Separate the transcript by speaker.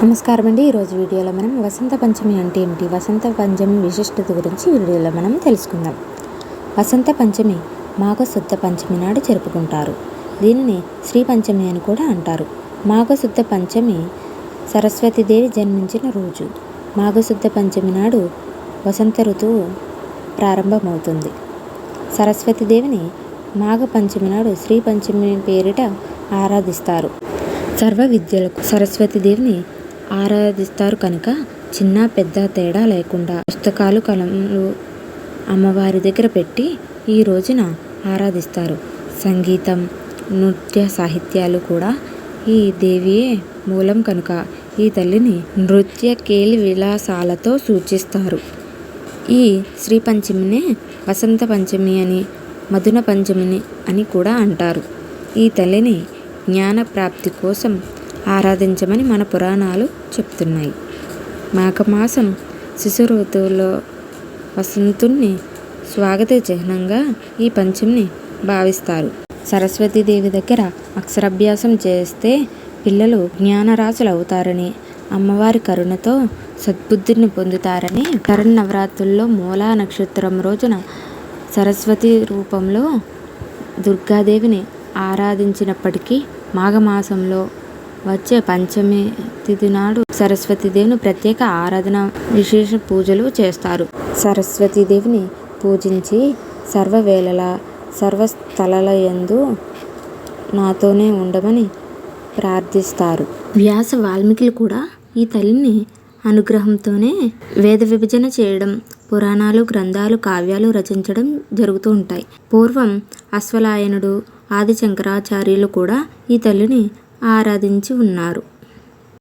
Speaker 1: నమస్కారం అండి. ఈరోజు వీడియోలో మనం వసంత పంచమి అంటే ఏమిటి, వసంత పంచమి విశిష్టత గురించి వీడియోలో మనం తెలుసుకుందాం. వసంత పంచమి మాఘశుద్ధ పంచమి నాడు జరుపుకుంటారు. దీనిని శ్రీ పంచమి అని కూడా అంటారు. మాఘశుద్ధ పంచమి సరస్వతీదేవి జన్మించిన రోజు. మాఘశుద్ధ పంచమి నాడు వసంత ఋతువు ప్రారంభమవుతుంది. సరస్వతీదేవిని మాఘ పంచమి నాడు శ్రీ పంచమి పేరిట ఆరాధిస్తారు. సర్వ విద్యలకు సరస్వతీదేవిని ఆరాధిస్తారు కనుక చిన్న పెద్ద తేడా లేకుండా పుస్తకాలు కలములు అమ్మవారి దగ్గర పెట్టి ఈ రోజున ఆరాధిస్తారు. సంగీతం నృత్య సాహిత్యాలు కూడా ఈ దేవియే మూలం కనుక ఈ తల్లిని నృత్య కేలి విలాసాలతో సూచిస్తారు. ఈ శ్రీ పంచమినే వసంత పంచమి అని, మధున పంచమిని అని కూడా అంటారు. ఈ తల్లిని జ్ఞాన ప్రాప్తి కోసం ఆరాధించమని మన పురాణాలు చెప్తున్నాయి. మాఘమాసం శిశు ఋతువులో వసంతుణ్ణి స్వాగత చిహ్నంగా ఈ పంచమిని భావిస్తారు. సరస్వతీదేవి దగ్గర అక్షరాభ్యాసం చేస్తే పిల్లలు జ్ఞానరాశులు అవుతారని, అమ్మవారి కరుణతో సద్బుద్ధిని పొందుతారని శరన్నవరాత్రుల్లో మూలా నక్షత్రం రోజున సరస్వతి రూపంలో దుర్గాదేవిని ఆరాధించినప్పటికీ మాఘమాసంలో వచ్చే పంచమి తిథి నాడు సరస్వతీదేవిని ప్రత్యేక ఆరాధన విశేష పూజలు చేస్తారు. సరస్వతీదేవిని పూజించి సర్వవేళలా సర్వస్థలయందు నాతోనే ఉండమని ప్రార్థిస్తారు. వ్యాస వాల్మీకులు కూడా ఈ తల్లిని అనుగ్రహంతోనే వేద విభజన చేయడం, పురాణాలు గ్రంథాలు కావ్యాలు రచించడం జరుగుతూ ఉంటాయి. పూర్వం అశ్వలాయనుడు ఆది శంకరాచార్యులు కూడా ఈ తల్లిని ఆరాధించి ఉన్నారు.